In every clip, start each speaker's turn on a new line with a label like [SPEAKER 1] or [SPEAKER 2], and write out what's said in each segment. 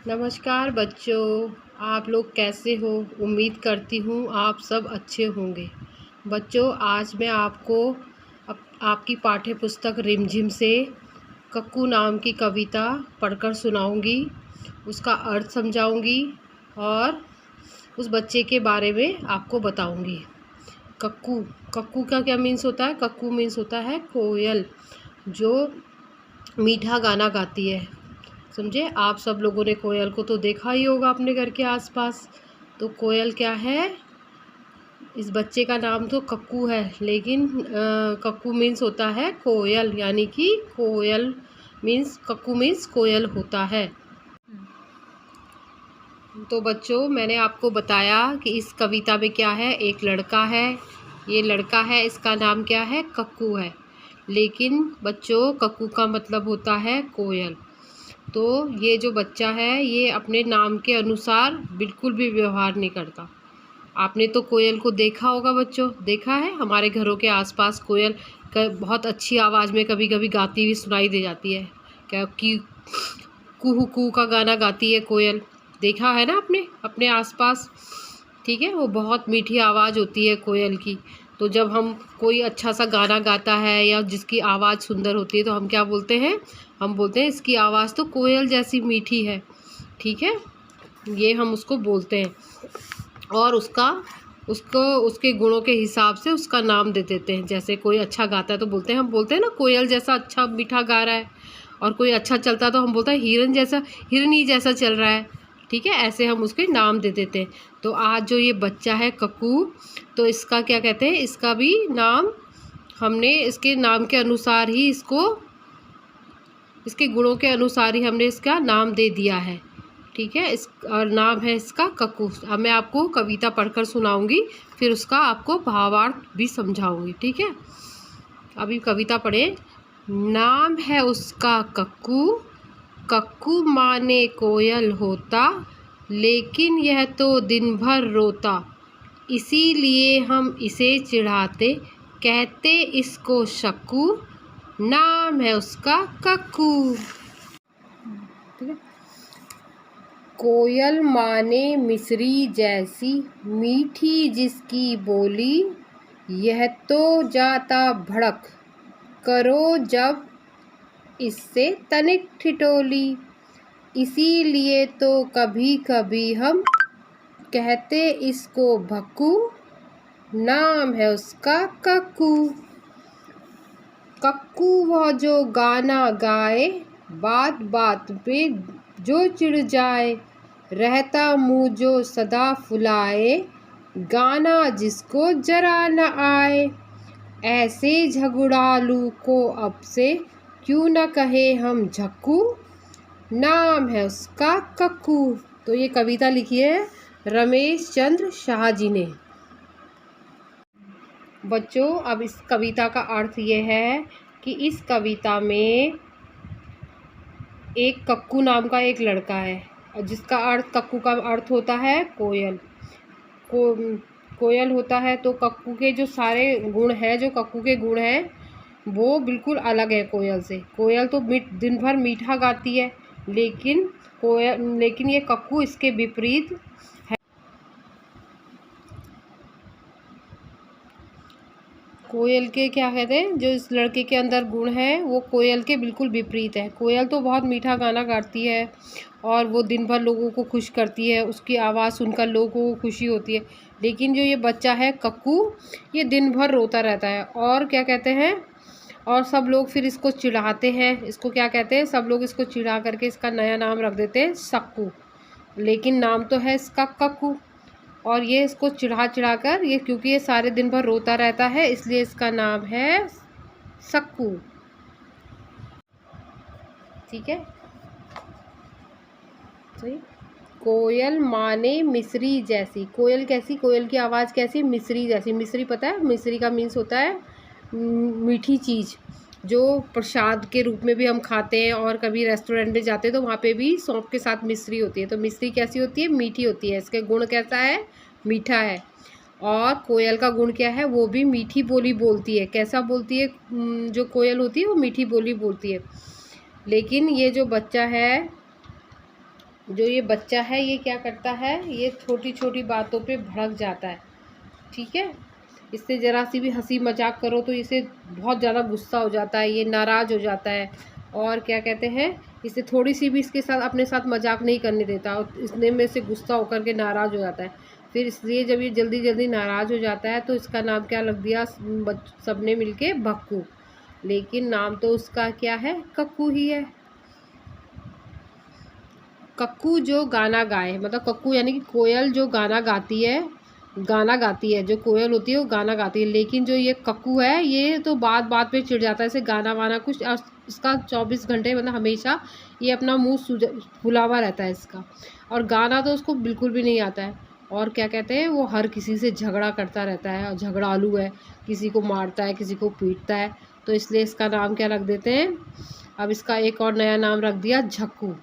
[SPEAKER 1] नमस्कार बच्चों, आप लोग कैसे हो। उम्मीद करती हूँ आप सब अच्छे होंगे। बच्चों, आज मैं आपको आपकी पाठ्य पुस्तक रिमझिम से कक्कू नाम की कविता पढ़कर सुनाऊंगी, उसका अर्थ समझाऊंगी और उस बच्चे के बारे में आपको बताऊंगी। कक्कू कक्कू का क्या मीन्स होता है? कक्कू मीन्स होता है कोयल, जो मीठा गाना गाती है। समझे? आप सब लोगों ने कोयल को तो देखा ही होगा अपने घर के आसपास। तो कोयल क्या है? इस बच्चे का नाम तो कक्कू है, लेकिन कक्कू मीन्स होता है कोयल, यानी कि कोयल मीन्स कक्कू मीन्स कोयल होता है। तो बच्चों, मैंने आपको बताया कि इस कविता में क्या है। एक लड़का है, ये लड़का है, इसका नाम क्या है? कक्कू है। लेकिन बच्चों, कक्कू का मतलब होता है कोयल। तो ये जो बच्चा है, ये अपने नाम के अनुसार बिल्कुल भी व्यवहार नहीं करता। आपने तो कोयल को देखा होगा बच्चों, देखा है हमारे घरों के आसपास कोयल बहुत अच्छी आवाज़ में कभी कभी गाती हुई सुनाई दे जाती है। क्या कि कुहू कुहू का गाना गाती है कोयल, देखा है ना आपने अपने आसपास। ठीक है, वो बहुत मीठी आवाज़ होती है कोयल की। तो जब हम कोई अच्छा सा गाना गाता है या जिसकी आवाज़ सुंदर होती है, तो हम क्या बोलते हैं? हम बोलते हैं इसकी आवाज़ तो कोयल जैसी मीठी है। ठीक है, ये हम उसको बोलते हैं और उसके गुणों के हिसाब से उसका नाम दे देते हैं। जैसे कोई अच्छा गाता है तो बोलते हैं, हम बोलते हैं ना कोयल जैसा अच्छा मीठा गा रहा है। और कोई अच्छा चलता है तो हम बोलते हैं हिरनी जैसा चल रहा है। ठीक है, ऐसे हम उसके नाम दे देते हैं। तो आज जो ये बच्चा है कक्कू, तो इसका क्या कहते हैं? इसका भी नाम हमने इसके नाम के अनुसार ही इसके गुणों के अनुसार ही हमने इसका नाम दे दिया है। ठीक है, इस और नाम है इसका कक्कू। अब मैं आपको कविता पढ़कर सुनाऊंगी, फिर उसका आपको भावार्थ भी समझाऊंगी। ठीक है, अभी कविता पढ़े। नाम है उसका कक्कू, कक्कू माने कोयल होता, लेकिन यह तो दिन भर रोता। इसीलिए हम इसे चिढ़ाते, कहते इसको शक्कू, नाम है उसका कक्कू। ठीक है। कोयल माने मिस्री जैसी, मीठी जिसकी बोली, यह तो जाता भड़क, करो जब इससे तनिक ठिठोली। इसीलिए तो कभी कभी हम कहते इसको भक्कू, नाम है उसका कक्कू। कक्कू वह जो गाना गाए, बात बात पे जो चिढ़ जाए, रहता मुँह जो सदा फुलाए, गाना जिसको जरा न आए। ऐसे झगड़ालू को अब से क्यों न कहे हम झक्कू, नाम है उसका कक्कू। तो ये कविता लिखी है रमेश चंद्र शाह जी ने। बच्चों, अब इस कविता का अर्थ ये है कि इस कविता में एक कक्कू नाम का एक लड़का है, जिसका अर्थ कक्कू का अर्थ होता है कोयल। कोयल होता है। तो कक्कू के जो सारे गुण हैं, जो कक्कू के गुण हैं, वो बिल्कुल अलग है कोयल से। कोयल तो दिन भर मीठा गाती है, लेकिन ये कक्कू इसके विपरीत है। कोयल के क्या कहते हैं, जो इस लड़के के अंदर गुण है, वो कोयल के बिल्कुल विपरीत है। कोयल तो बहुत मीठा गाना गाती है और वो दिन भर लोगों को खुश करती है, उसकी आवाज़ सुनकर लोगों को खुशी होती है। लेकिन जो ये बच्चा है कक्कू, ये दिन भर रोता रहता है। और क्या कहते हैं, और सब लोग फिर इसको चिढ़ाते हैं। इसको क्या कहते हैं? सब लोग इसको चिढ़ा करके इसका नया नाम रख देते हैं सक्कू, लेकिन नाम तो है इसका कक्कू। और ये इसको चिढ़ा चिढ़ा कर, ये क्योंकि ये सारे दिन भर रोता रहता है, इसलिए इसका नाम है सक्कू। ठीक है, सही। कोयल माने मिस्री जैसी, कोयल कैसी? कोयल की आवाज़ कैसी? मिस्री जैसी। मिस्री पता है? मिस्री का मीन्स होता है मीठी चीज़, जो प्रसाद के रूप में भी हम खाते हैं। और कभी रेस्टोरेंट में जाते हैं तो वहाँ पे भी सौंफ के साथ मिस्री होती है। तो मिस्री कैसी होती है? मीठी होती है। इसके गुण कैसा है? मीठा है। और कोयल का गुण क्या है? वो भी मीठी बोली बोलती है। कैसा बोलती है? जो कोयल होती है वो मीठी बोली बोलती है। लेकिन ये जो बच्चा है, ये क्या करता है, ये छोटी छोटी बातों पे भड़क जाता है। ठीक है, इससे ज़रा सी भी हंसी मजाक करो तो इसे बहुत ज़्यादा गुस्सा हो जाता है, ये नाराज़ हो जाता है। और क्या कहते हैं, इसे थोड़ी सी भी इसके साथ अपने साथ मजाक नहीं करने देता और इसने में से गुस्सा होकर के नाराज़ हो जाता है। फिर इसलिए जब ये जल्दी जल्दी नाराज़ हो जाता है तो इसका नाम क्या रख दिया सबने मिलके, भक्कू। लेकिन नाम तो उसका क्या है, कक्कू ही है। कक्कू जो गाना गाए, मतलब कक्कू यानी कि कोयल जो गाना गाती है, जो कोयल होती है वो गाना गाती है। लेकिन जो ये कक्कू है, ये तो बात बात पे चिढ़ जाता है, इसे गाना वाना कुछ इसका 24 घंटे मतलब हमेशा ये अपना मुंह फुला हुआ रहता है इसका, और गाना तो उसको बिल्कुल भी नहीं आता है। और क्या कहते हैं, वो हर किसी से झगड़ा करता रहता है और झगड़ालू है, किसी को मारता है, किसी को पीटता है। तो इसलिए इसका नाम क्या रख देते हैं, अब इसका एक और नया नाम रख दिया, झक्कू।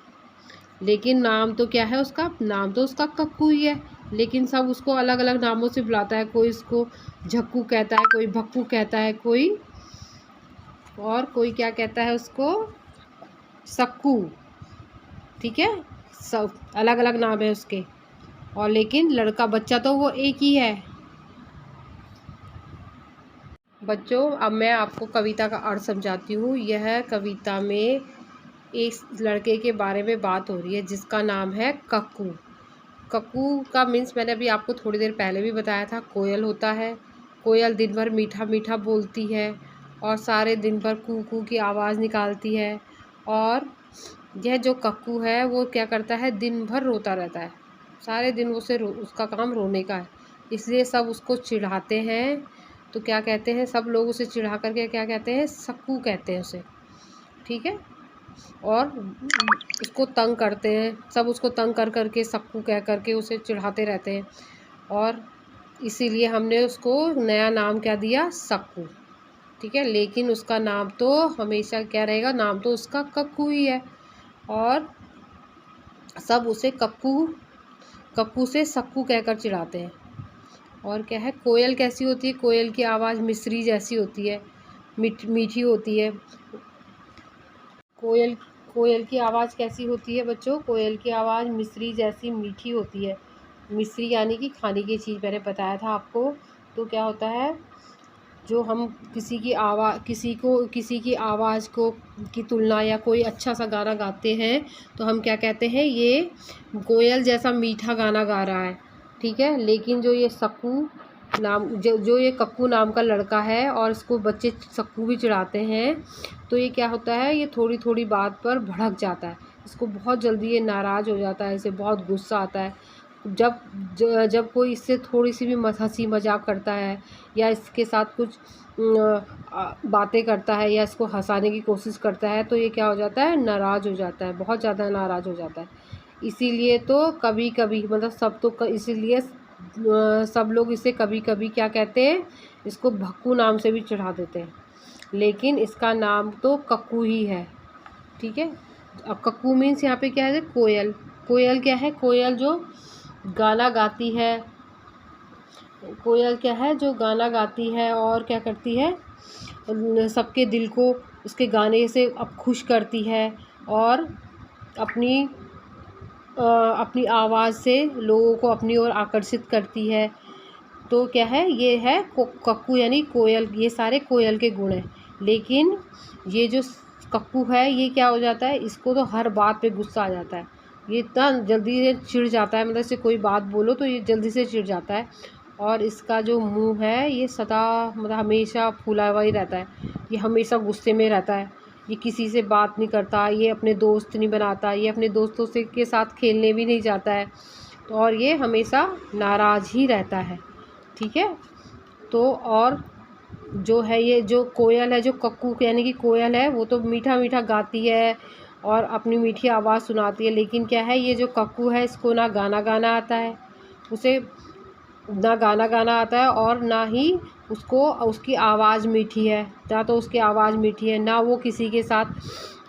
[SPEAKER 1] लेकिन नाम तो क्या है उसका, नाम तो उसका कक्कू ही है। लेकिन सब उसको अलग अलग नामों से बुलाता है, कोई इसको झक्कू कहता है, कोई भक्कू कहता है, कोई क्या कहता है उसको, सक्कू। ठीक है, सब अलग अलग नाम है उसके। और लेकिन लड़का बच्चा तो वो एक ही है। बच्चों, अब मैं आपको कविता का अर्थ समझाती हूँ। यह कविता में एक लड़के के बारे में बात हो रही है जिसका नाम है कक्कू। कक्कू का मीन्स मैंने अभी आपको थोड़ी देर पहले भी बताया था, कोयल होता है। कोयल दिन भर मीठा मीठा बोलती है और सारे दिन भर कू कू की आवाज़ निकालती है। और यह जो कक्कू है वो क्या करता है, दिन भर रोता रहता है, सारे दिन उसका काम रोने का है। इसलिए सब उसको चिढ़ाते हैं। तो क्या कहते हैं, सब लोग उसे चिढ़ा करके क्या कहते हैं, सक्कू कहते हैं उसे। ठीक है, और उसको तंग करते हैं, सब उसको तंग कर करके सक्कू कह करके उसे चिढ़ाते रहते हैं। और इसीलिए हमने उसको नया नाम क्या दिया, सक्कू। ठीक है, लेकिन उसका नाम तो हमेशा क्या रहेगा, नाम तो उसका कक्कू ही है। और सब उसे कक्कू से सक्कू कहकर चिढ़ाते हैं। और क्या है, कोयल कैसी होती है, कोयल की आवाज़ मिश्री जैसी होती है, मीठी होती है। कोयल की आवाज़ कैसी होती है बच्चों, कोयल की आवाज़ मिश्री जैसी मीठी होती है। मिश्री यानी कि खाने की चीज़, मैंने बताया था आपको। तो क्या होता है, जो हम किसी की आवाज़ को की तुलना या कोई अच्छा सा गाना गाते हैं तो हम क्या कहते हैं, ये कोयल जैसा मीठा गाना गा रहा है। ठीक है, लेकिन जो ये जो ये कक्कू नाम का लड़का है और इसको बच्चे सक्कू भी चिढ़ाते हैं, तो ये क्या होता है, ये थोड़ी थोड़ी बात पर भड़क जाता है, इसको बहुत जल्दी ये नाराज़ हो जाता है, इसे बहुत गुस्सा आता है। जब कोई इससे थोड़ी सी भी हंसी मजाक करता है या इसके साथ कुछ बातें करता है या इसको हंसाने की कोशिश करता है, तो ये क्या हो जाता है, नाराज़ हो जाता है, बहुत ज़्यादा नाराज़ हो जाता है। इसीलिए तो कभी कभी मतलब इसीलिए सब लोग इसे कभी कभी क्या कहते हैं, इसको भक्कू नाम से भी चिढ़ा देते हैं। लेकिन इसका नाम तो कक्कू ही है। ठीक है, अब कक्कू मीन्स यहाँ पे क्या है, कोयल। कोयल क्या है, कोयल जो गाना गाती है, कोयल क्या है, जो गाना गाती है और क्या करती है, सबके दिल को उसके गाने से अब खुश करती है और अपनी आवाज़ से लोगों को अपनी ओर आकर्षित करती है। तो क्या है, ये है कक्कू यानी कोयल, ये सारे कोयल के गुण हैं। लेकिन ये जो कक्कू है, ये क्या हो जाता है, इसको तो हर बात पे गुस्सा आ जाता है, ये इतना जल्दी से चिढ़ जाता है, मतलब इससे कोई बात बोलो तो ये जल्दी से चिढ़ जाता है। और इसका जो मुंह है, ये सदा मतलब हमेशा फूला हुआ ही रहता है, ये हमेशा गुस्से में रहता है, ये किसी से बात नहीं करता, ये अपने दोस्त नहीं बनाता, ये अपने दोस्तों से के साथ खेलने भी नहीं जाता है। तो और ये हमेशा नाराज़ ही रहता है। ठीक है, तो और जो है, ये जो कोयल है, जो कक्कू यानी कि कोयल है, वो तो मीठा मीठा गाती है और अपनी मीठी आवाज़ सुनाती है। लेकिन क्या है, ये जो कक्कू है, इसको ना गाना गाना आता है, उसे ना गाना गाना आता है और ना ही उसकी आवाज़ मीठी है, ना तो उसकी आवाज़ मीठी है, ना वो किसी के साथ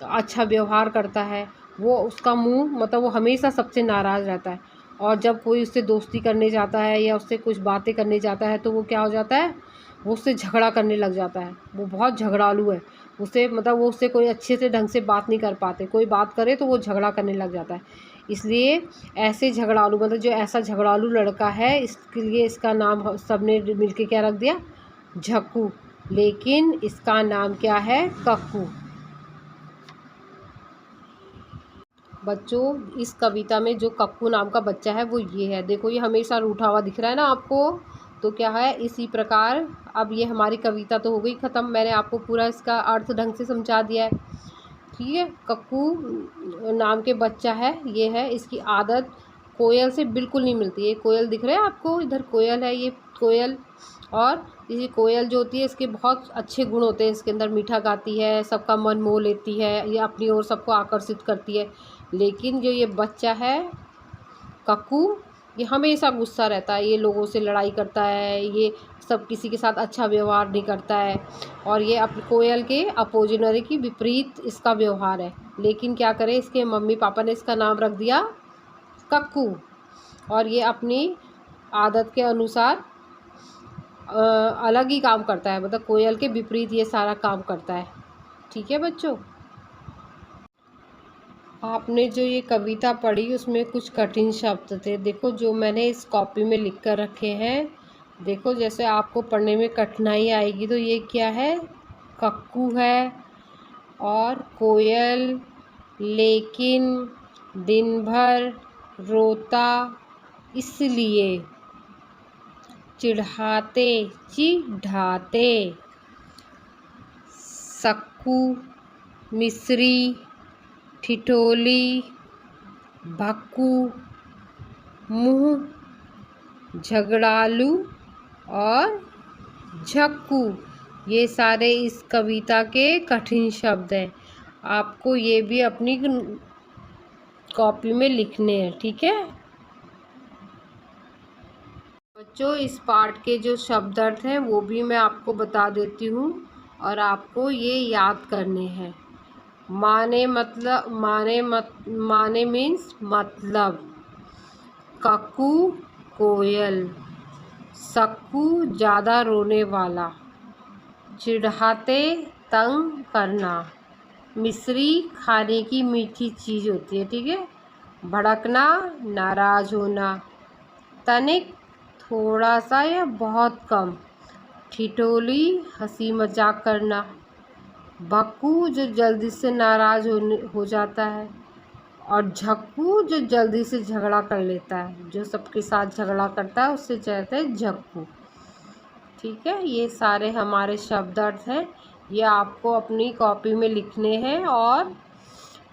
[SPEAKER 1] अच्छा व्यवहार करता है। वो उसका मुंह मतलब वो हमेशा सबसे नाराज़ रहता है। और जब कोई उससे दोस्ती करने जाता है या उससे कुछ बातें करने जाता है तो वो क्या हो जाता है, वो उससे झगड़ा करने लग जाता है। वो बहुत झगड़ालू है, उसे मतलब वो उससे कोई अच्छे से ढंग से बात नहीं कर पाते, कोई बात करे तो वो झगड़ा करने लग जाता है। इसलिए ऐसे झगड़ालू मतलब जो ऐसा झगड़ालू लड़का है, इसके लिए इसका नाम सबने मिलके क्या रख दिया, झक्कू। लेकिन इसका नाम क्या है, कक्कू। बच्चों इस कविता में जो कक्कू नाम का बच्चा है वो ये है, देखो ये हमेशा रूठा हुआ दिख रहा है ना आपको, तो क्या है इसी प्रकार। अब ये हमारी कविता तो हो गई ख़त्म, मैंने आपको पूरा इसका अर्थ ढंग से समझा दिया है, ठीक है। कक्कू नाम के बच्चा है, ये है, इसकी आदत कोयल से बिल्कुल नहीं मिलती। ये कोयल दिख रहा है आपको, इधर कोयल है, ये कोयल। और ये कोयल जो होती है इसके बहुत अच्छे गुण होते हैं, इसके अंदर मीठा गाती है, सबका मन मोह लेती है, ये अपनी ओर सबको आकर्षित करती है। लेकिन जो ये बच्चा है कक्कू, ये हमेशा गुस्सा रहता है, ये लोगों से लड़ाई करता है, ये सब किसी के साथ अच्छा व्यवहार नहीं करता है, और ये अपने कोयल के अपोजिनरी की विपरीत इसका व्यवहार है। लेकिन क्या करे, इसके मम्मी पापा ने इसका नाम रख दिया कक्कू, और ये अपनी आदत के अनुसार अलग ही काम करता है, मतलब कोयल के विपरीत ये सारा काम करता है, ठीक है बच्चों। आपने जो ये कविता पढ़ी उसमें कुछ कठिन शब्द थे, देखो जो मैंने इस कॉपी में लिख कर रखे हैं। देखो जैसे आपको पढ़ने में कठिनाई आएगी तो ये क्या है, कक्कू है, और कोयल, लेकिन, दिन भर, रोता, इसलिए, चिढ़ाते, चिढ़ाते, सक्कू, मिस्री, ठिठोली, भक्कू, मुँह, झगड़ालू और झक्कू, ये सारे इस कविता के कठिन शब्द हैं। आपको ये भी अपनी कॉपी में लिखने हैं, ठीक है बच्चों। इस पाठ के जो शब्द अर्थ हैं वो भी मैं आपको बता देती हूँ, और आपको ये याद करने हैं। माने मतलब, माने मीन्स मतलब, कक्कू कोयल, सक्कू ज़्यादा रोने वाला, चिढ़ाते तंग करना, मिश्री खाने की मीठी चीज़ होती है, ठीक है, भड़कना नाराज़ होना, तनिक थोड़ा सा या बहुत कम, ठिठोली हंसी मजाक करना, भक्कू जो जल्दी से नाराज़ हो जाता है, और झक्कू जो जल्दी से झगड़ा कर लेता है, जो सबके साथ झगड़ा करता है उससे कहते हैं झक्कू, ठीक है। ये सारे हमारे शब्द अर्थ हैं, ये आपको अपनी कॉपी में लिखने हैं और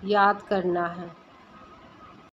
[SPEAKER 1] याद करना है।